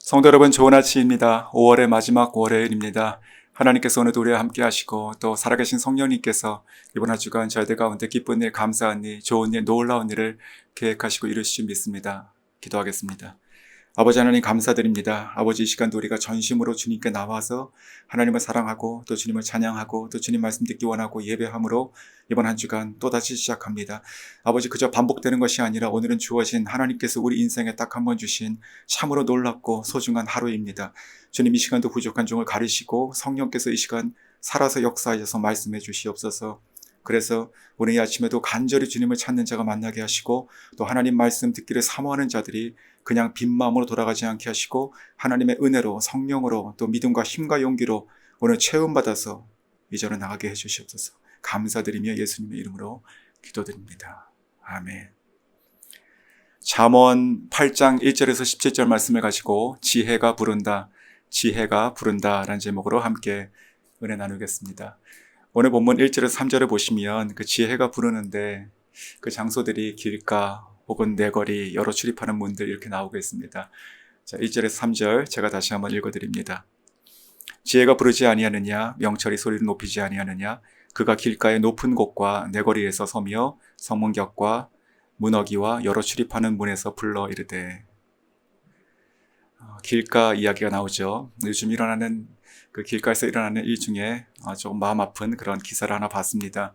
성도 여러분, 좋은 아침입니다. 5월의 마지막 월요일입니다. 하나님께서 오늘도 우리와 함께 하시고 또 살아계신 성령님께서 이번 한 주간 저희들 가운데 기쁜 일, 감사한 일, 좋은 일, 놀라운 일을 계획하시고 이루실 줄 믿습니다. 기도하겠습니다. 아버지 하나님 감사드립니다. 아버지 이 시간도 우리가 전심으로 주님께 나와서 하나님을 사랑하고 또 주님을 찬양하고 또 주님 말씀 듣기 원하고 예배함으로 이번 한 주간 또다시 시작합니다. 아버지 그저 반복되는 것이 아니라 오늘은 주어진 하나님께서 우리 인생에 딱 한 번 주신 참으로 놀랍고 소중한 하루입니다. 주님 이 시간도 부족한 종을 가리시고 성령께서 이 시간 살아서 역사하셔서 말씀해 주시옵소서. 그래서 오늘 이 아침에도 간절히 주님을 찾는 자가 만나게 하시고 또 하나님 말씀 듣기를 사모하는 자들이 그냥 빈 마음으로 돌아가지 않게 하시고 하나님의 은혜로 성령으로 또 믿음과 힘과 용기로 오늘 체험받아서 이전에 나가게 해주시옵소서. 감사드리며 예수님의 이름으로 기도드립니다. 아멘. 잠언 8장 1절에서 17절 말씀을 가지고 지혜가 부른다, 지혜가 부른다 라는 제목으로 함께 은혜 나누겠습니다. 오늘 본문 1절에서 3절을 보시면 그 지혜가 부르는데 그 장소들이 길가 혹은 내거리 여러 출입하는 문들 이렇게 나오고 있습니다. 자, 1절에서 3절 제가 다시 한번 읽어드립니다. 지혜가 부르지 아니하느냐, 명철이 소리를 높이지 아니하느냐, 그가 길가의 높은 곳과 내거리에서 서며 성문격과 문어기와 여러 출입하는 문에서 불러 이르되. 길가 이야기가 나오죠. 요즘 일어나는 그 길가에서 일어나는 일 중에 조금 마음 아픈 그런 기사를 하나 봤습니다.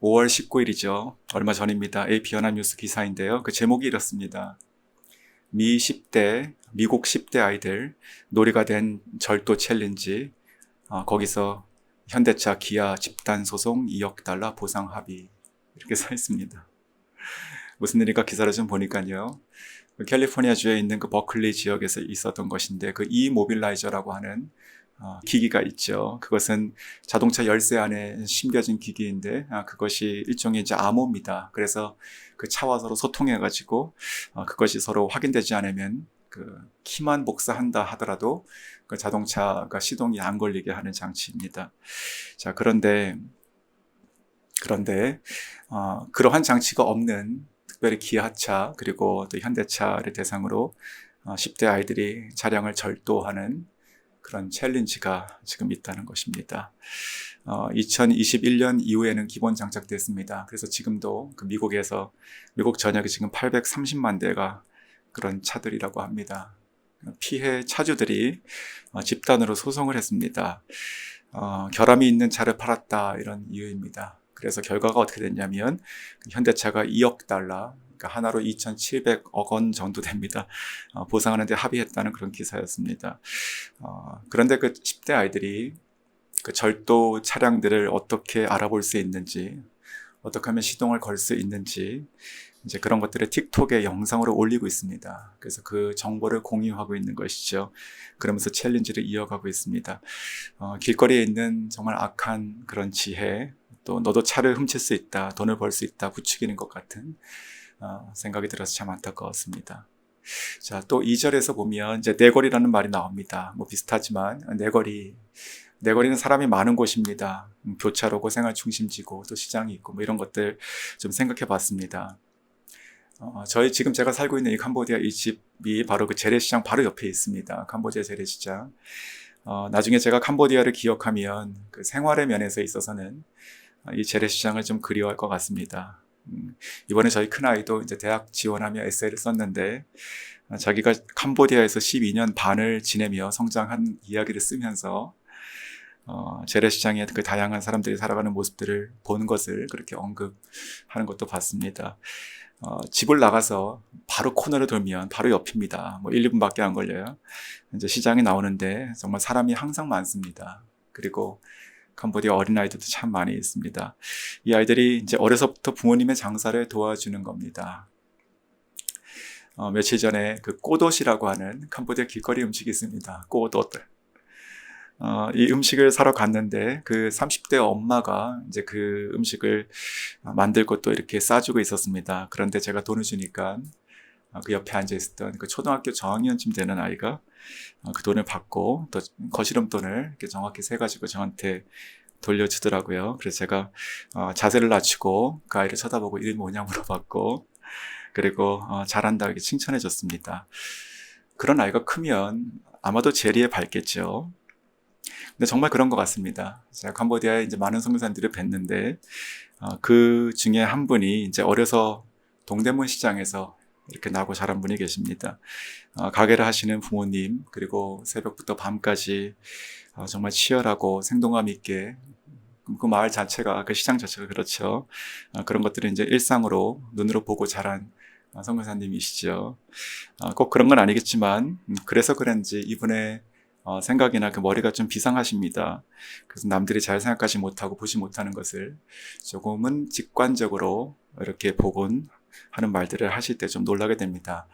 5월 19일이죠. 얼마 전입니다. AP 연합뉴스 기사인데요. 그 제목이 이렇습니다. 미국 10대 아이들 놀이가 된 절도 챌린지, 거기서 현대차 기아 집단 소송 2억 달러 보상 합의 이렇게 써 있습니다. 무슨 일인가 기사를 좀 보니까요. 캘리포니아주에 있는 그 버클리 지역에서 있었던 것인데 그 이모빌라이저라고 하는 기기가 있죠. 그것은 자동차 열쇠 안에 심겨진 기기인데 그것이 일종의 이제 암호입니다. 그래서 그 차와 서로 소통해가지고 그것이 서로 확인되지 않으면 그 키만 복사한다 하더라도 그 자동차가 시동이 안 걸리게 하는 장치입니다. 자, 그런데 그러한 장치가 없는 특별히 기아차 그리고 또 현대차를 대상으로 10대 아이들이 차량을 절도하는 그런 챌린지가 지금 있다는 것입니다. 2021년 이후에는 기본 장착됐습니다. 그래서 지금도 그 미국 전역에 지금 830만 대가 그런 차들이라고 합니다. 피해 차주들이 집단으로 소송을 했습니다. 결함이 있는 차를 팔았다 이런 이유입니다. 그래서 결과가 어떻게 됐냐면 현대차가 2억 달러, 그러니까 하나로 2,700억 원 정도 됩니다. 보상하는데 합의했다는 그런 기사였습니다. 그런데 그 10대 아이들이 그 절도 차량들을 어떻게 알아볼 수 있는지, 어떻게 하면 시동을 걸 수 있는지, 이제 그런 것들을 틱톡에 영상으로 올리고 있습니다. 그래서 그 정보를 공유하고 있는 것이죠. 그러면서 챌린지를 이어가고 있습니다. 길거리에 있는 정말 악한 그런 지혜, 또 너도 차를 훔칠 수 있다, 돈을 벌 수 있다 부추기는 것 같은 생각이 들어서 참 안타까웠습니다. 자, 또 2절에서 보면 이제 내거리라는 말이 나옵니다. 뭐 비슷하지만 내거리는 사람이 많은 곳입니다. 교차로고 생활 중심지고 또 시장이 있고 뭐 이런 것들 좀 생각해 봤습니다. 지금 제가 살고 있는 이 캄보디아 이 집이 바로 그 재래시장 바로 옆에 있습니다. 캄보디아 재래시장. 나중에 제가 캄보디아를 기억하면 그 생활의 면에서 있어서는 이 재래시장을 좀 그리워할 것 같습니다. 이번에 저희 큰아이도 이제 대학 지원하며 에세이를 썼는데 자기가 캄보디아에서 12년 반을 지내며 성장한 이야기를 쓰면서 재래시장의 그 다양한 사람들이 살아가는 모습들을 본 것을 그렇게 언급하는 것도 봤습니다. 집을 나가서 바로 코너를 돌면 바로 옆입니다. 뭐 1, 2분밖에 안 걸려요. 이제 시장이 나오는데 정말 사람이 항상 많습니다. 그리고 캄보디아 어린아이들도 참 많이 있습니다. 이 아이들이 이제 어려서부터 부모님의 장사를 도와주는 겁니다. 며칠 전에 그 꼬돗이라고 하는 캄보디아 길거리 음식이 있습니다. 꼬돗. 이 음식을 사러 갔는데 그 30대 엄마가 이제 그 음식을 만들고 또 이렇게 싸주고 있었습니다. 그런데 제가 돈을 주니까 그 옆에 앉아 있었던 그 초등학교 저학년쯤 되는 아이가 그 돈을 받고 또 거시름 돈을 이렇게 정확히 세가지고 저한테 돌려주더라고요. 그래서 제가 자세를 낮추고 그 아이를 쳐다보고 이름이 뭐냐 물어봤고 그리고 잘한다 이렇게 칭찬해 줬습니다. 그런 아이가 크면 아마도 재리에 밝겠죠. 근데 정말 그런 것 같습니다. 제가 캄보디아에 이제 많은 선교사님들을 뵀는데, 그 중에 한 분이 이제 어려서 동대문 시장에서 이렇게 나고 자란 분이 계십니다. 가게를 하시는 부모님, 그리고 새벽부터 밤까지 정말 치열하고 생동감 있게 그 마을 자체가, 그 시장 자체가 그렇죠. 그런 것들을 이제 일상으로 눈으로 보고 자란 선교사님이시죠. 꼭 그런 건 아니겠지만, 그래서 그런지 이분의 생각이나 그 머리가 좀 비상하십니다. 그래서 남들이 잘 생각하지 못하고 보지 못하는 것을 조금은 직관적으로 이렇게 보곤 하는 말들을 하실 때 좀 놀라게 됩니다.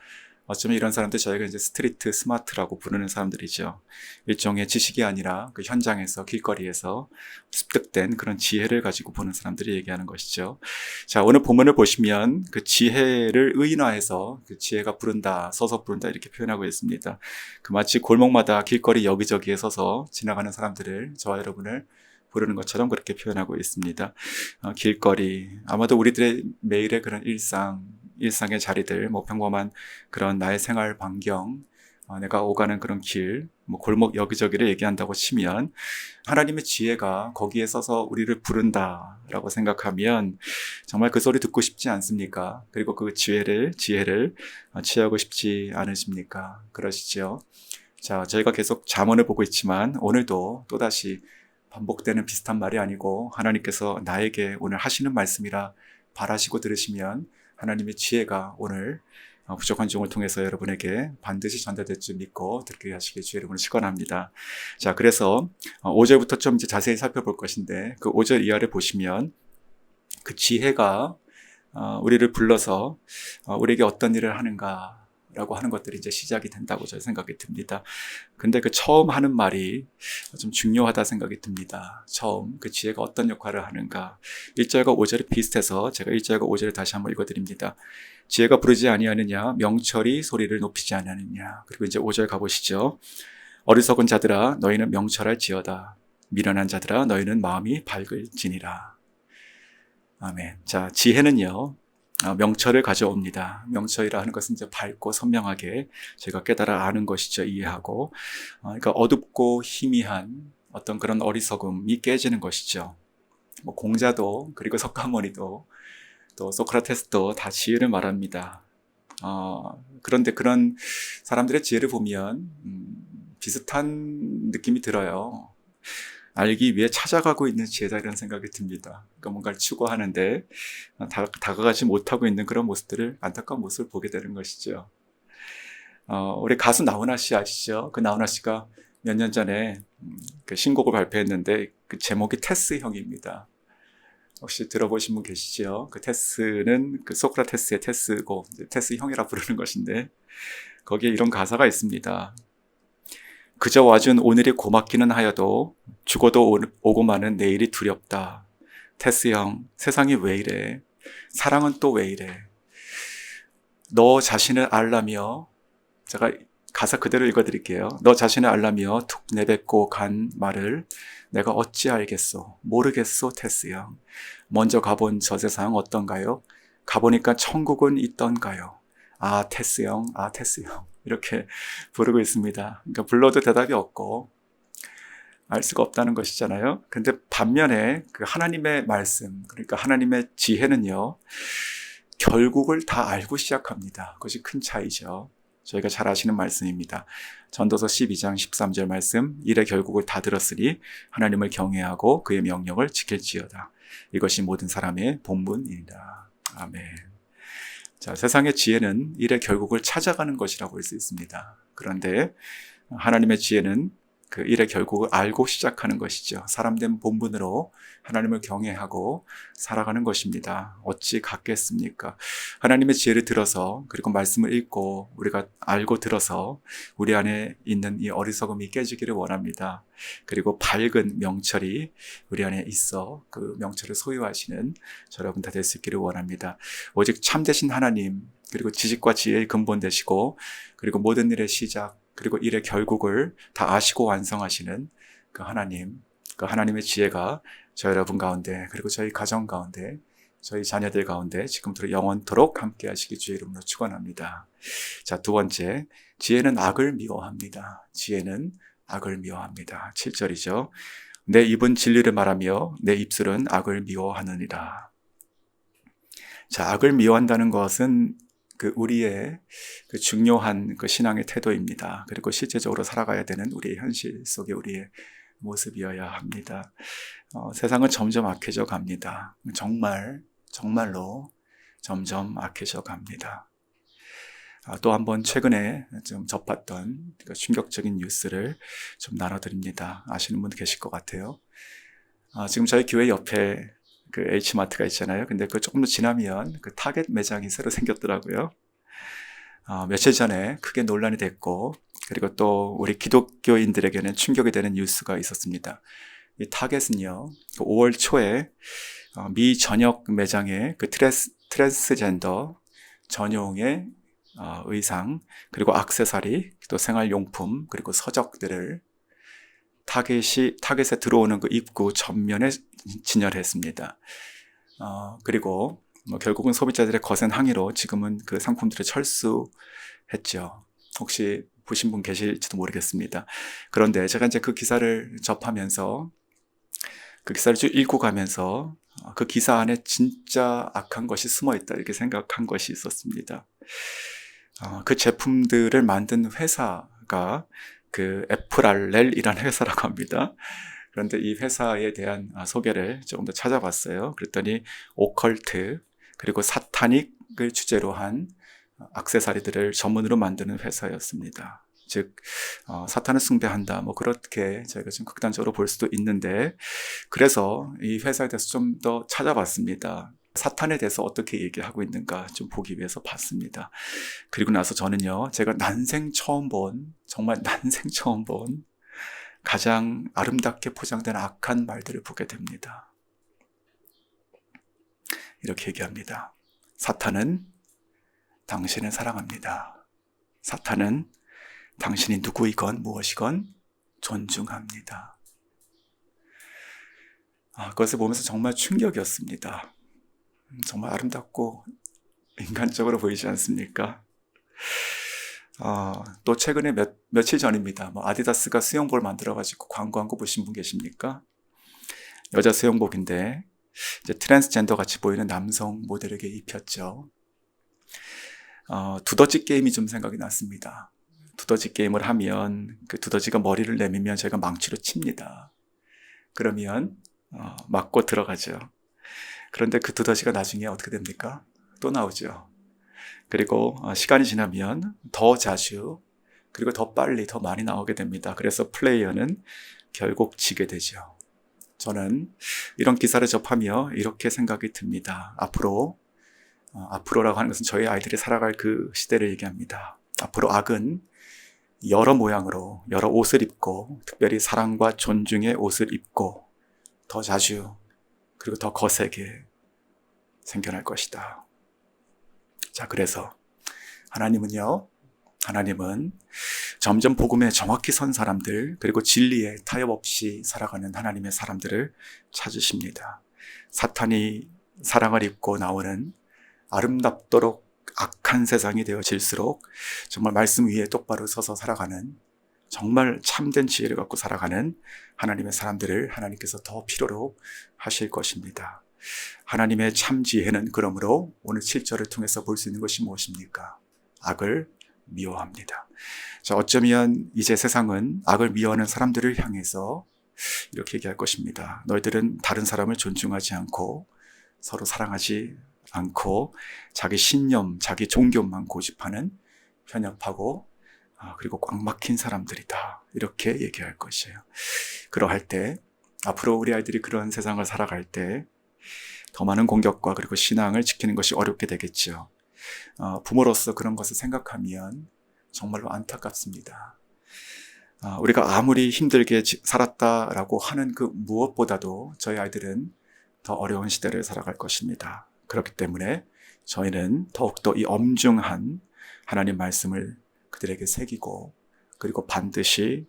어쩌면 이런 사람들 저희가 이제 스트리트 스마트라고 부르는 사람들이죠. 일종의 지식이 아니라 그 현장에서 길거리에서 습득된 그런 지혜를 가지고 보는 사람들이 얘기하는 것이죠. 자, 오늘 본문을 보시면 그 지혜를 의인화해서 그 지혜가 부른다, 서서 부른다 이렇게 표현하고 있습니다. 그 마치 골목마다 길거리 여기저기에 서서 지나가는 사람들을, 저와 여러분을 부르는 것처럼 그렇게 표현하고 있습니다. 길거리, 아마도 우리들의 매일의 그런 일상의 자리들, 뭐 평범한 그런 나의 생활 반경, 내가 오가는 그런 길, 뭐 골목 여기저기를 얘기한다고 치면 하나님의 지혜가 거기에 서서 우리를 부른다라고 생각하면 정말 그 소리 듣고 싶지 않습니까? 그리고 그 지혜를 취하고 싶지 않으십니까? 그러시죠? 자, 저희가 계속 잠언을 보고 있지만 오늘도 또다시 반복되는 비슷한 말이 아니고 하나님께서 나에게 오늘 하시는 말씀이라 바라시고 들으시면 하나님의 지혜가 오늘 부족한 종을 통해서 여러분에게 반드시 전달될 줄 믿고 듣게 하시길 주 여러분을 축원합니다. 자, 그래서 5절부터 좀 이제 자세히 살펴볼 것인데 그 5절 이하를 보시면 그 지혜가 우리를 불러서 우리에게 어떤 일을 하는가 라고 하는 것들이 이제 시작이 된다고 저는 생각이 듭니다. 근데 그 처음 하는 말이 좀 중요하다 생각이 듭니다. 처음 그 지혜가 어떤 역할을 하는가. 1절과 5절이 비슷해서 제가 1절과 5절을 다시 한번 읽어드립니다. 지혜가 부르지 아니하느냐, 명철이 소리를 높이지 아니하느냐. 그리고 이제 5절 가보시죠. 어리석은 자들아 너희는 명철할지어다. 미련한 자들아 너희는 마음이 밝을지니라. 아멘. 자, 지혜는요, 명철을 가져옵니다. 명철이라 하는 것은 이제 밝고 선명하게 저희가 깨달아 아는 것이죠. 이해하고. 그러니까 어둡고 희미한 어떤 그런 어리석음이 깨지는 것이죠. 뭐 공자도, 그리고 석가모니도, 또 소크라테스도 다 지혜를 말합니다. 그런데 그런 사람들의 지혜를 보면 비슷한 느낌이 들어요. 알기 위해 찾아가고 있는 지혜다 이런 생각이 듭니다. 그러니까 뭔가를 추구하는데 다가가지 못하고 있는 그런 모습들을, 안타까운 모습을 보게 되는 것이죠. 우리 가수 나훈아 씨 아시죠? 그 나훈아 씨가 몇 년 전에 그 신곡을 발표했는데 그 제목이 테스형입니다. 혹시 들어보신 분 계시죠? 그 테스는 그 소크라테스의 테스고 테스형이라 부르는 것인데 거기에 이런 가사가 있습니다. 그저 와준 오늘이 고맙기는 하여도 죽어도 오고 마는 내일이 두렵다. 테스 형, 세상이 왜 이래? 사랑은 또 왜 이래? 너 자신을 알라며, 제가 가사 그대로 읽어드릴게요. 너 자신을 알라며 툭 내뱉고 간 말을 내가 어찌 알겠소? 모르겠소, 테스 형. 먼저 가본 저 세상 어떤가요? 가보니까 천국은 있던가요? 아, 테스 형, 아, 테스 형. 이렇게 부르고 있습니다. 그러니까 불러도 대답이 없고 알 수가 없다는 것이잖아요. 근데 반면에 그 하나님의 말씀, 그러니까 하나님의 지혜는요, 결국을 다 알고 시작합니다. 그것이 큰 차이죠. 저희가 잘 아시는 말씀입니다. 전도서 12장 13절 말씀, 일의 결국을 다 들었으니 하나님을 경외하고 그의 명령을 지킬지어다. 이것이 모든 사람의 본분이니라. 아멘. 자, 세상의 지혜는 일의 결국을 찾아가는 것이라고 할 수 있습니다. 그런데 하나님의 지혜는 그 일의 결국을 알고 시작하는 것이죠. 사람된 본분으로 하나님을 경외하고 살아가는 것입니다. 어찌 같겠습니까? 하나님의 지혜를 들어서, 그리고 말씀을 읽고 우리가 알고 들어서 우리 안에 있는 이 어리석음이 깨지기를 원합니다. 그리고 밝은 명철이 우리 안에 있어 그 명철을 소유하시는 저 여러분 다 될 수 있기를 원합니다. 오직 참되신 하나님, 그리고 지식과 지혜의 근본 되시고, 그리고 모든 일의 시작, 그리고 일의 결국을 다 아시고 완성하시는 그 하나님, 그 하나님의 지혜가 저 여러분 가운데, 그리고 저희 가정 가운데 저희 자녀들 가운데 지금부터 영원토록 함께 하시기 주의 이름으로 축원합니다. 자, 두 번째, 지혜는 악을 미워합니다. 지혜는 악을 미워합니다. 7절이죠. 내 입은 진리를 말하며 내 입술은 악을 미워하느니라. 자, 악을 미워한다는 것은 우리의 중요한 신앙의 태도입니다. 그리고 실제적으로 살아가야 되는 우리의 현실 속의 우리의 모습이어야 합니다. 세상은 점점 악해져 갑니다. 정말로 점점 악해져 갑니다. 또 한번 최근에 좀 접했던 충격적인 뉴스를 좀 나눠드립니다. 아시는 분 계실 것 같아요. 지금 저희 교회 옆에 H마트가 있잖아요. 근데 조금 더 지나면 타겟 매장이 새로 생겼더라고요. 며칠 전에 크게 논란이 됐고, 그리고 또 우리 기독교인들에게는 충격이 되는 뉴스가 있었습니다. 이 타겟은요, 5월 초에 미 전역 매장에 트랜스젠더 전용의 의상, 그리고 액세서리, 또 생활용품, 그리고 서적들을 타겟에 들어오는 입구 전면에 진열했습니다. 그리고 결국은 소비자들의 거센 항의로 지금은 그 상품들을 철수했죠. 혹시 보신 분 계실지도 모르겠습니다. 그런데 제가 이제 그 기사를 접하면서 그 기사를 쭉 읽고 가면서 그 기사 안에 진짜 악한 것이 숨어 있다 이렇게 생각한 것이 있었습니다. 그 제품들을 만든 회사가 에프랄렐이라는 회사라고 합니다. 그런데 이 회사에 대한 소개를 조금 더 찾아봤어요. 그랬더니 오컬트 그리고 사타닉을 주제로 한 액세서리들을 전문으로 만드는 회사였습니다. 즉 사탄을 숭배한다 그렇게 저희가 좀 극단적으로 볼 수도 있는데, 그래서 이 회사에 대해서 좀 더 찾아봤습니다. 사탄에 대해서 어떻게 얘기하고 있는가 좀 보기 위해서 봤습니다. 그리고 나서 저는요, 제가 정말 난생 처음 본 가장 아름답게 포장된 악한 말들을 보게 됩니다. 이렇게 얘기합니다. 사탄은 당신을 사랑합니다. 사탄은 당신이 누구이건 무엇이건 존중합니다. 그것을 보면서 정말 충격이었습니다. 정말 아름답고 인간적으로 보이지 않습니까? 또 최근에 며칠 전입니다. 아디다스가 수영복을 만들어가지고 광고한 거 보신 분 계십니까? 여자 수영복인데 이제 트랜스젠더 같이 보이는 남성 모델에게 입혔죠. 두더지 게임이 좀 생각이 났습니다. 두더지 게임을 하면 그 두더지가 머리를 내밀면 저희가 망치로 칩니다. 그러면 맞고 들어가죠. 그런데 그 두더지가 나중에 어떻게 됩니까? 또 나오죠. 그리고 시간이 지나면 더 자주, 그리고 더 빨리, 더 많이 나오게 됩니다. 그래서 플레이어는 결국 지게 되죠. 저는 이런 기사를 접하며 이렇게 생각이 듭니다. 앞으로라고 하는 것은 저희 아이들이 살아갈 그 시대를 얘기합니다. 앞으로 악은 여러 모양으로, 여러 옷을 입고, 특별히 사랑과 존중의 옷을 입고, 더 자주, 그리고 더 거세게 생겨날 것이다. 자, 그래서 하나님은 점점 복음에 정확히 선 사람들, 그리고 진리에 타협 없이 살아가는 하나님의 사람들을 찾으십니다. 사탄이 사랑을 입고 나오는 아름답도록 악한 세상이 되어질수록 정말 말씀 위에 똑바로 서서 살아가는, 정말 참된 지혜를 갖고 살아가는 하나님의 사람들을 하나님께서 더 필요로 하실 것입니다. 하나님의 참 지혜는 그러므로 오늘 7절을 통해서 볼 수 있는 것이 무엇입니까? 악을 미워합니다. 자, 어쩌면 이제 세상은 악을 미워하는 사람들을 향해서 이렇게 얘기할 것입니다. 너희들은 다른 사람을 존중하지 않고 서로 사랑하지 않고 자기 신념, 자기 종교만 고집하는 편협하고 그리고 꽉 막힌 사람들이다. 이렇게 얘기할 것이에요. 그러할 때 앞으로 우리 아이들이 그런 세상을 살아갈 때 더 많은 공격과 그리고 신앙을 지키는 것이 어렵게 되겠죠. 부모로서 그런 것을 생각하면 정말로 안타깝습니다. 우리가 아무리 힘들게 살았다라고 하는 그 무엇보다도 저희 아이들은 더 어려운 시대를 살아갈 것입니다. 그렇기 때문에 저희는 더욱더 이 엄중한 하나님 말씀을 그들에게 새기고 그리고 반드시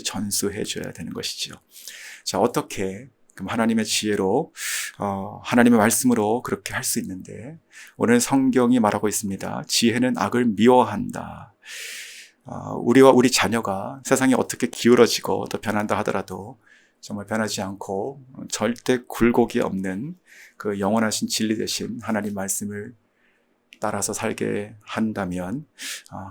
전수해 줘야 되는 것이죠. 자, 어떻게 그럼 하나님의 지혜로, 하나님의 말씀으로 그렇게 할 수 있는데, 오늘 성경이 말하고 있습니다. 지혜는 악을 미워한다. 우리와 우리 자녀가 세상이 어떻게 기울어지고 또 변한다 하더라도 정말 변하지 않고 절대 굴곡이 없는 그 영원하신 진리 되신 하나님 말씀을 따라서 살게 한다면,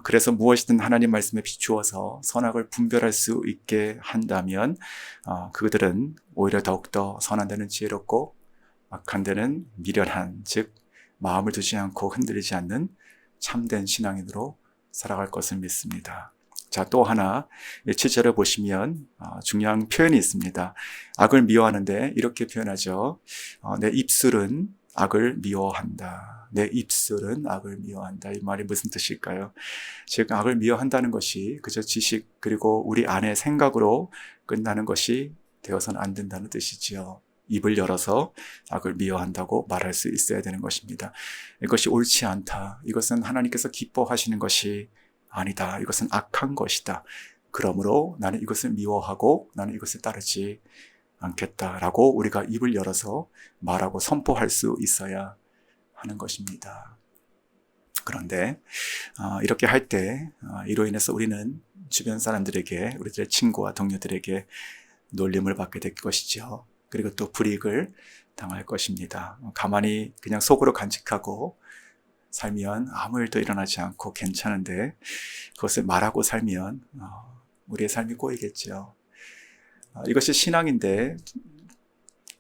그래서 무엇이든 하나님 말씀에 비추어서 선악을 분별할 수 있게 한다면, 그들은 오히려 더욱더 선한 데는 지혜롭고 악한 데는 미련한, 즉 마음을 두지 않고 흔들리지 않는 참된 신앙인으로 살아갈 것을 믿습니다. 자, 또 하나 7절을 보시면 중요한 표현이 있습니다. 악을 미워하는데 이렇게 표현하죠. 내 입술은 악을 미워한다. 내 입술은 악을 미워한다. 이 말이 무슨 뜻일까요? 즉 악을 미워한다는 것이 그저 지식 그리고 우리 안의 생각으로 끝나는 것이 되어서는 안 된다는 뜻이지요. 입을 열어서 악을 미워한다고 말할 수 있어야 되는 것입니다. 이것이 옳지 않다. 이것은 하나님께서 기뻐하시는 것이 아니다. 이것은 악한 것이다. 그러므로 나는 이것을 미워하고 나는 이것을 따르지 않겠다라고 우리가 입을 열어서 말하고 선포할 수 있어야 하는 것입니다. 그런데 이렇게 할 때 이로 인해서 우리는 주변 사람들에게, 우리들의 친구와 동료들에게 놀림을 받게 될 것이죠. 그리고 또 불이익을 당할 것입니다. 가만히 그냥 속으로 간직하고 살면 아무 일도 일어나지 않고 괜찮은데 그것을 말하고 살면 우리의 삶이 꼬이겠죠. 이것이 신앙인데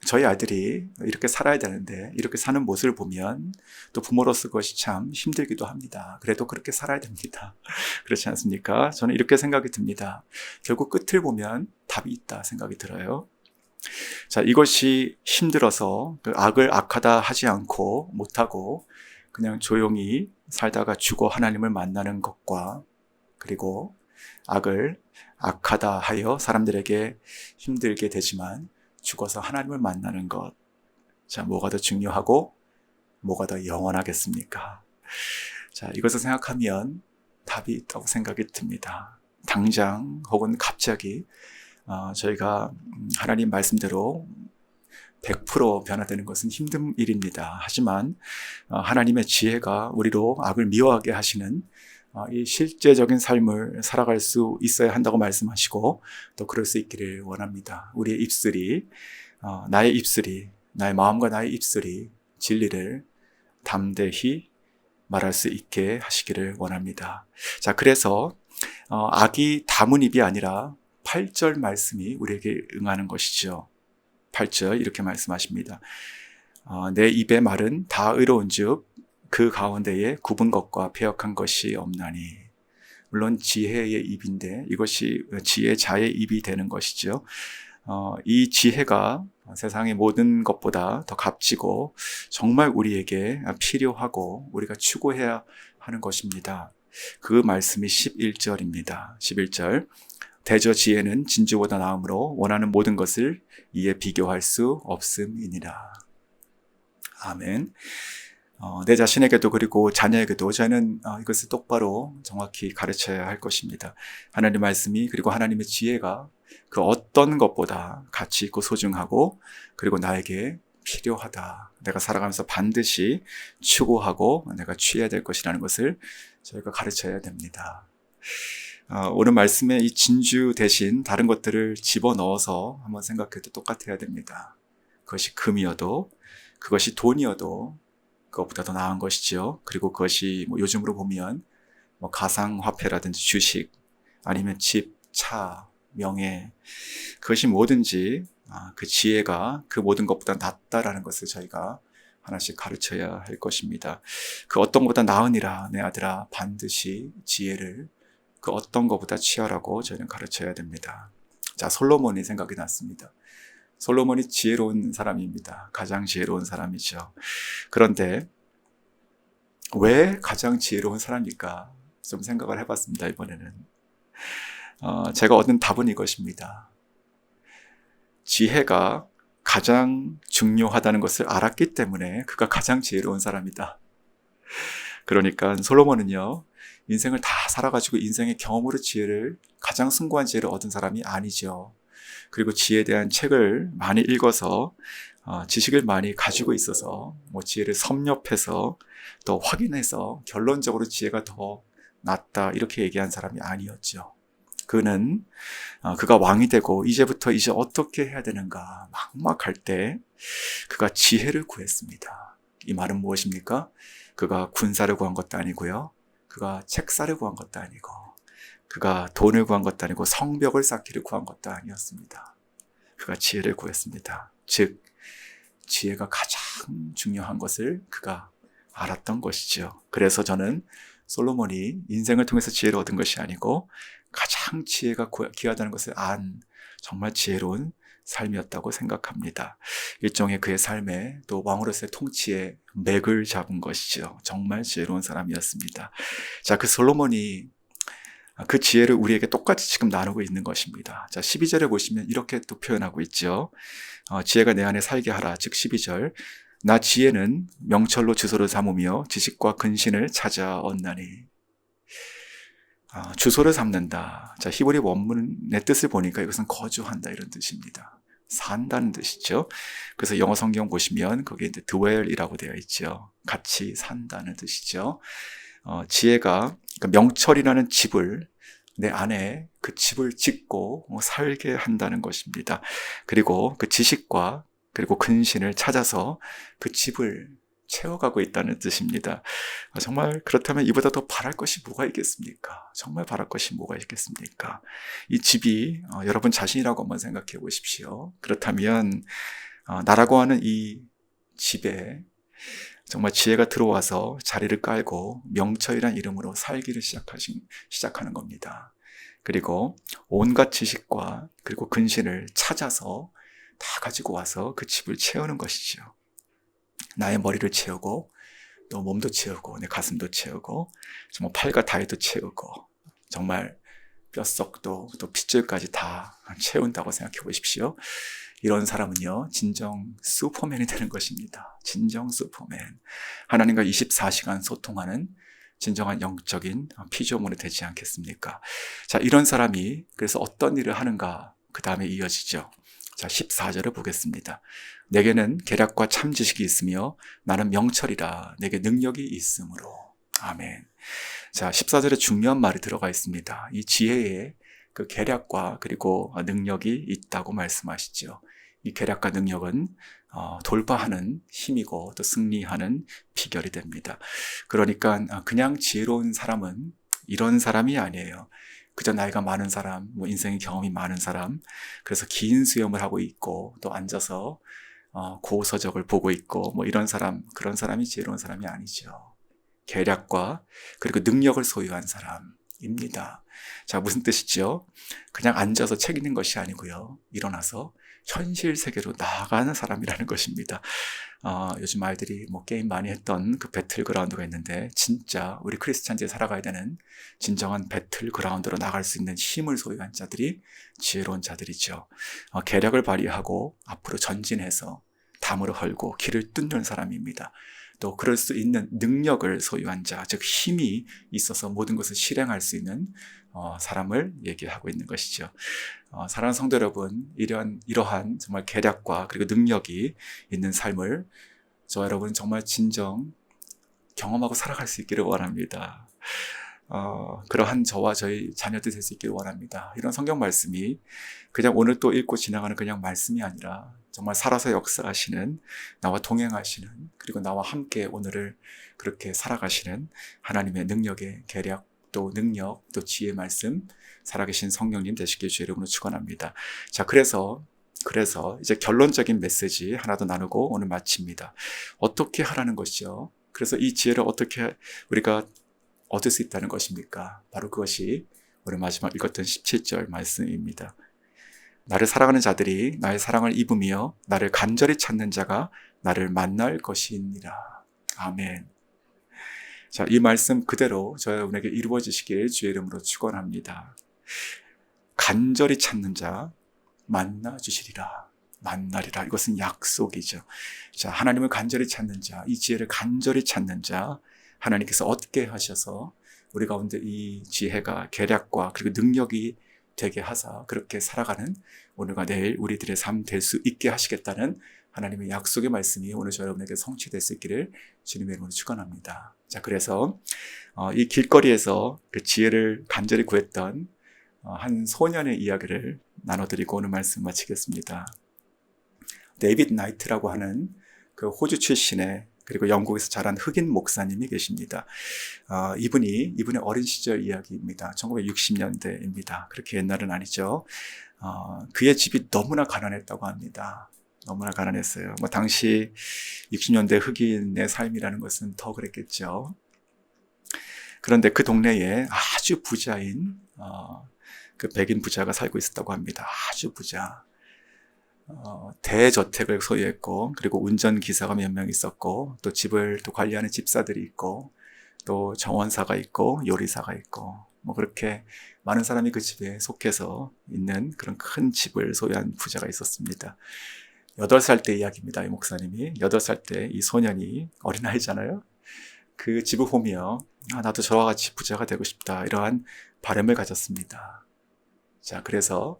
저희 아들이 이렇게 살아야 되는데 이렇게 사는 모습을 보면 또 부모로서 그것이 참 힘들기도 합니다. 그래도 그렇게 살아야 됩니다. 그렇지 않습니까? 저는 이렇게 생각이 듭니다. 결국 끝을 보면 답이 있다 생각이 들어요. 자, 이것이 힘들어서 그 악을 악하다 하지 않고 못하고 그냥 조용히 살다가 죽어 하나님을 만나는 것과, 그리고 악을 악하다 하여 사람들에게 힘들게 되지만 죽어서 하나님을 만나는 것. 자, 뭐가 더 중요하고 뭐가 더 영원하겠습니까? 자, 이것을 생각하면 답이 있다고 생각이 듭니다. 당장 혹은 갑자기 저희가 하나님 말씀대로 100% 변화되는 것은 힘든 일입니다. 하지만 하나님의 지혜가 우리로 악을 미워하게 하시는 이 실제적인 삶을 살아갈 수 있어야 한다고 말씀하시고 또 그럴 수 있기를 원합니다. 우리의 입술이, 나의 마음과 나의 입술이 진리를 담대히 말할 수 있게 하시기를 원합니다. 자, 그래서 악이 다문 입이 아니라 8절 말씀이 우리에게 응하는 것이죠. 8절 이렇게 말씀하십니다. 내 입의 말은 다 의로운즉 그 가운데에 굽은 것과 패역한 것이 없나니. 물론 지혜의 입인데 이것이 지혜자의 입이 되는 것이죠. 이 지혜가 세상의 모든 것보다 더 값지고 정말 우리에게 필요하고 우리가 추구해야 하는 것입니다. 그 말씀이 11절입니다. 11절. 대저 지혜는 진주보다 나음으로 원하는 모든 것을 이에 비교할 수 없음이니라. 아멘. 내 자신에게도 그리고 자녀에게도 저는 이것을 똑바로 정확히 가르쳐야 할 것입니다. 하나님의 말씀이 그리고 하나님의 지혜가 그 어떤 것보다 가치 있고 소중하고 그리고 나에게 필요하다. 내가 살아가면서 반드시 추구하고 내가 취해야 될 것이라는 것을 저희가 가르쳐야 됩니다. 오늘 말씀에 이 진주 대신 다른 것들을 집어넣어서 한번 생각해도 똑같아야 됩니다. 그것이 금이어도 그것이 돈이어도 그것보다 더 나은 것이죠. 그리고 그것이 요즘으로 보면 가상화폐라든지 주식 아니면 집, 차, 명예, 그것이 뭐든지 그 지혜가 그 모든 것보다 낫다라는 것을 저희가 하나씩 가르쳐야 할 것입니다. 그 어떤 것보다 나으니라 내 아들아 반드시 지혜를 그 어떤 것보다 취하라고 저희는 가르쳐야 됩니다. 자, 솔로몬이 생각이 났습니다. 솔로몬이 지혜로운 사람입니다. 가장 지혜로운 사람이죠. 그런데 왜 가장 지혜로운 사람일까? 좀 생각을 해봤습니다. 이번에는 제가 얻은 답은 이것입니다. 지혜가 가장 중요하다는 것을 알았기 때문에 그가 가장 지혜로운 사람이다. 그러니까 솔로몬은요, 인생을 다 살아가지고 인생의 경험으로 지혜를, 가장 숭고한 지혜를 얻은 사람이 아니죠. 그리고 지혜에 대한 책을 많이 읽어서 지식을 많이 가지고 있어서 지혜를 섭렵해서 또 확인해서 결론적으로 지혜가 더 낫다 이렇게 얘기한 사람이 아니었죠. 그는 그가 왕이 되고 이제 어떻게 해야 되는가 막막할 때 그가 지혜를 구했습니다. 이 말은 무엇입니까? 그가 군사를 구한 것도 아니고요. 그가 책사를 구한 것도 아니고 그가 돈을 구한 것도 아니고 성벽을 쌓기를 구한 것도 아니었습니다. 그가 지혜를 구했습니다. 즉 지혜가 가장 중요한 것을 그가 알았던 것이죠. 그래서 저는 솔로몬이 인생을 통해서 지혜를 얻은 것이 아니고 가장 지혜가 귀하다는 것을 안 정말 지혜로운 삶이었다고 생각합니다. 일종의 그의 삶에 또 왕으로서의 통치에 맥을 잡은 것이죠. 정말 지혜로운 사람이었습니다. 자, 그 솔로몬이 그 지혜를 우리에게 똑같이 지금 나누고 있는 것입니다. 자, 12절에 보시면 이렇게 또 표현하고 있죠. 지혜가 내 안에 살게 하라. 즉 12절. 나 지혜는 명철로 주소를 삼으며 지식과 근신을 찾아 얻나니. 주소를 삼는다. 자, 히브리 원문의 뜻을 보니까 이것은 거주한다 이런 뜻입니다. 산다는 뜻이죠. 그래서 영어 성경 보시면 거기에 dwell이라고 되어 있죠. 같이 산다는 뜻이죠. 지혜가 그러니까 명철이라는 집을 내 안에 그 집을 짓고 살게 한다는 것입니다. 그리고 그 지식과 그리고 근신을 찾아서 그 집을 채워가고 있다는 뜻입니다. 정말 그렇다면 이보다 더 바랄 것이 뭐가 있겠습니까? 정말 바랄 것이 뭐가 있겠습니까? 이 집이 여러분 자신이라고 한번 생각해 보십시오. 그렇다면 나라고 하는 이 집에 정말 지혜가 들어와서 자리를 깔고 명철이란 이름으로 살기를 시작하는 겁니다. 그리고 온갖 지식과 그리고 근신을 찾아서 다 가지고 와서 그 집을 채우는 것이죠. 나의 머리를 채우고 또 몸도 채우고 내 가슴도 채우고 정말 팔과 다리도 채우고 정말 뼛속도 또 핏줄까지 다 채운다고 생각해 보십시오. 이런 사람은요 진정 슈퍼맨이 되는 것입니다. 진정 슈퍼맨. 하나님과 24시간 소통하는 진정한 영적인 피조물이 되지 않겠습니까? 자, 이런 사람이 그래서 어떤 일을 하는가 그 다음에 이어지죠. 자, 14절을 보겠습니다. 내게는 계략과 참 지식이 있으며 나는 명철이라 내게 능력이 있으므로. 아멘. 자, 14절에 중요한 말이 들어가 있습니다. 이 지혜에 그 계략과 그리고 능력이 있다고 말씀하시죠. 이 계략과 능력은 돌파하는 힘이고 또 승리하는 비결이 됩니다. 그러니까 그냥 지혜로운 사람은 이런 사람이 아니에요. 그저 나이가 많은 사람, 인생의 경험이 많은 사람, 그래서 긴 수염을 하고 있고 또 앉아서 고서적을 보고 있고 이런 사람, 그런 사람이 지혜로운 사람이 아니죠. 계략과 그리고 능력을 소유한 사람입니다. 자, 무슨 뜻이죠? 그냥 앉아서 책 읽는 것이 아니고요. 일어나서 현실 세계로 나아가는 사람이라는 것입니다. 요즘 아이들이 게임 많이 했던 그 배틀그라운드가 있는데 진짜 우리 크리스찬들이 살아가야 되는 진정한 배틀그라운드로 나갈 수 있는 힘을 소유한 자들이 지혜로운 자들이죠. 계략을 발휘하고 앞으로 전진해서 담을 헐고 길을 뚫는 사람입니다. 또 그럴 수 있는 능력을 소유한 자, 즉 힘이 있어서 모든 것을 실행할 수 있는 사람을 얘기하고 있는 것이죠. 사랑하는 성도 여러분, 이러한 정말 계략과 그리고 능력이 있는 삶을 저 여러분 정말 진정 경험하고 살아갈 수 있기를 원합니다. 그러한 저와 저희 자녀들 될 수 있기를 원합니다. 이런 성경 말씀이 그냥 오늘 또 읽고 지나가는 그냥 말씀이 아니라 정말 살아서 역사하시는, 나와 동행하시는, 그리고 나와 함께 오늘을 그렇게 살아가시는 하나님의 능력의 계략, 또 능력, 또 지혜의 말씀, 살아계신 성령님 되시길 주의 이름으로 축원합니다. 자, 그래서 이제 결론적인 메시지 하나 더 나누고 오늘 마칩니다. 어떻게 하라는 것이죠? 그래서 이 지혜를 어떻게 우리가 얻을 수 있다는 것입니까? 바로 그것이 오늘 마지막 읽었던 17절 말씀입니다. 나를 사랑하는 자들이 나의 사랑을 입으며 나를 간절히 찾는 자가 나를 만날 것이니라. 아멘. 자, 이 말씀 그대로 저희 여러분에게 이루어지시길 주의 이름으로 축원합니다. 간절히 찾는 자 만나 주시리라. 만나리라. 이것은 약속이죠. 자, 하나님을 간절히 찾는 자, 이 지혜를 간절히 찾는 자, 하나님께서 얻게 하셔서 우리 가운데 이 지혜가 계략과 그리고 능력이 되게 하사 그렇게 살아가는 오늘과 내일 우리들의 삶 될 수 있게 하시겠다는 하나님의 약속의 말씀이 오늘 저 여러분에게 성취될 수 있기를 주님의 이름으로 축원합니다. 자, 그래서 이 길거리에서 그 지혜를 간절히 구했던 한 소년의 이야기를 나눠드리고 오늘 말씀 마치겠습니다. 데이빗 나이트라고 하는 그 호주 출신의 그리고 영국에서 자란 흑인 목사님이 계십니다. 이분의 어린 시절 이야기입니다. 1960년대입니다. 그렇게 옛날은 아니죠. 그의 집이 너무나 가난했다고 합니다. 너무나 가난했어요. 당시 60년대 흑인의 삶이라는 것은 더 그랬겠죠. 그런데 그 동네에 아주 부자인 그 백인 부자가 살고 있었다고 합니다. 아주 부자. 대저택을 소유했고, 그리고 운전기사가 몇 명 있었고, 또 집을 또 관리하는 집사들이 있고, 또 정원사가 있고, 요리사가 있고, 그렇게 많은 사람이 그 집에 속해서 있는 그런 큰 집을 소유한 부자가 있었습니다. 8살 때 이야기입니다. 이 목사님이 8살 때 이 소년이 어린아이잖아요. 그 집을 보며 나도 저와 같이 부자가 되고 싶다, 이러한 바람을 가졌습니다. 자, 그래서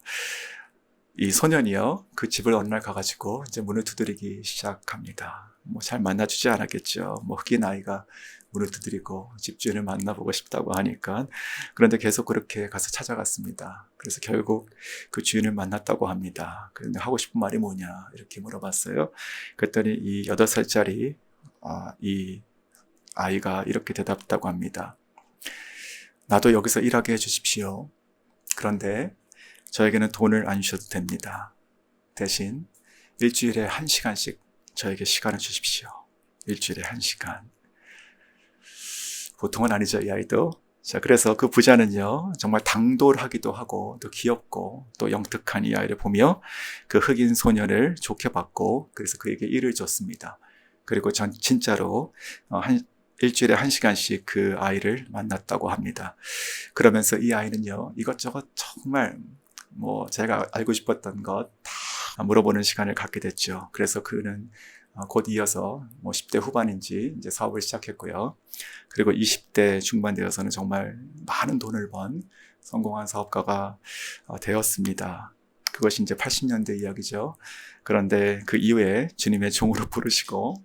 이 소년이요, 그 집을 어느 날 가가지고 이제 문을 두드리기 시작합니다. 잘 만나주지 않았겠죠. 흑인 아이가 문을 두드리고 집주인을 만나보고 싶다고 하니까. 그런데 계속 그렇게 가서 찾아갔습니다. 그래서 결국 그 주인을 만났다고 합니다. 그런데 하고 싶은 말이 뭐냐 이렇게 물어봤어요. 그랬더니 이 8살짜리 이 아이가 이렇게 대답했다고 합니다. 나도 여기서 일하게 해주십시오. 그런데 저에게는 돈을 안 주셔도 됩니다. 대신 일주일에 1시간씩 저에게 시간을 주십시오. 일주일에 1시간. 보통은 아니죠, 이 아이도. 자, 그래서 그 부자는요, 정말 당돌하기도 하고, 또 귀엽고, 또 영특한 이 아이를 보며 그 흑인 소년을 좋게 봤고, 그래서 그에게 일을 줬습니다. 그리고 전 진짜로 일주일에 1시간씩 그 아이를 만났다고 합니다. 그러면서 이 아이는요, 이것저것 정말 제가 알고 싶었던 것 다 물어보는 시간을 갖게 됐죠. 그래서 그는 곧 이어서 10대 후반인지 이제 사업을 시작했고요. 그리고 20대 중반 되어서는 정말 많은 돈을 번 성공한 사업가가 되었습니다. 그것이 이제 80년대 이야기죠. 그런데 그 이후에 주님의 종으로 부르시고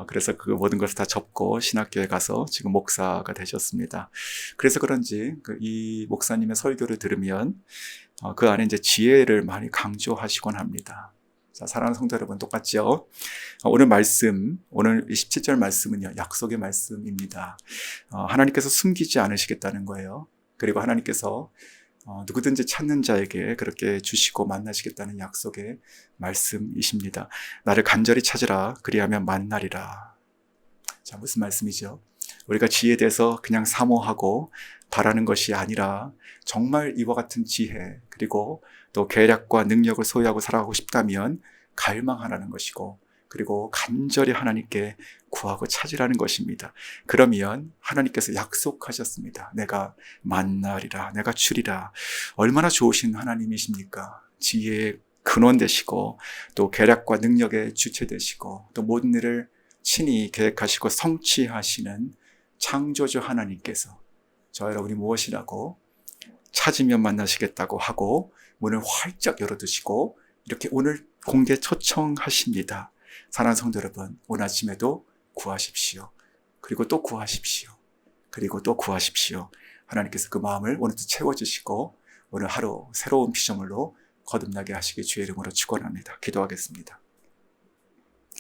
그래서 그 모든 것을 다 접고 신학교에 가서 지금 목사가 되셨습니다. 그래서 그런지 이 목사님의 설교를 들으면 그 안에 이제 지혜를 많이 강조하시곤 합니다. 자, 사랑하는 성도 여러분, 똑같죠? 오늘 말씀, 오늘 27절 말씀은요, 약속의 말씀입니다. 하나님께서 숨기지 않으시겠다는 거예요. 그리고 하나님께서 누구든지 찾는 자에게 그렇게 주시고 만나시겠다는 약속의 말씀이십니다. 나를 간절히 찾으라, 그리하면 만나리라. 자, 무슨 말씀이죠? 우리가 지혜에 대해서 그냥 사모하고 바라는 것이 아니라 정말 이와 같은 지혜, 그리고 또 계략과 능력을 소유하고 살아가고 싶다면 갈망하라는 것이고, 그리고 간절히 하나님께 구하고 찾으라는 것입니다. 그러면 하나님께서 약속하셨습니다. 내가 만나리라, 내가 주리라. 얼마나 좋으신 하나님이십니까? 지혜의 근원 되시고, 또 계략과 능력의 주체 되시고, 또 모든 일을 친히 계획하시고 성취하시는 창조주 하나님께서 저 여러분이 무엇이라고 찾으면 만나시겠다고 하고 문을 활짝 열어두시고 이렇게 오늘 공개 초청하십니다. 사랑하는 성도 여러분, 오늘 아침에도 구하십시오. 그리고 또 구하십시오. 그리고 또 구하십시오. 하나님께서 그 마음을 오늘도 채워주시고 오늘 하루 새로운 피조물로 거듭나게 하시기 주의 이름으로 축원합니다. 기도하겠습니다.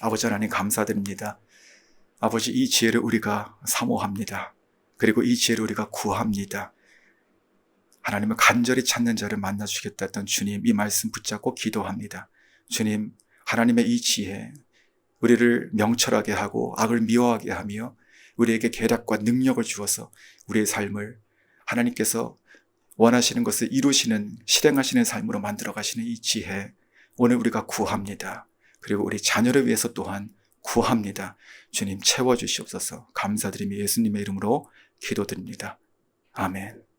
아버지 하나님 감사드립니다. 아버지, 이 지혜를 우리가 사모합니다. 그리고 이 지혜를 우리가 구합니다. 하나님을 간절히 찾는 자를 만나주시겠다 했던 주님, 이 말씀 붙잡고 기도합니다. 주님, 하나님의 이 지혜, 우리를 명철하게 하고 악을 미워하게 하며 우리에게 계략과 능력을 주어서 우리의 삶을 하나님께서 원하시는 것을 이루시는, 실행하시는 삶으로 만들어 가시는 이 지혜, 오늘 우리가 구합니다. 그리고 우리 자녀를 위해서 또한 구합니다. 주님 채워주시옵소서. 감사드리며 예수님의 이름으로 기도드립니다. 아멘.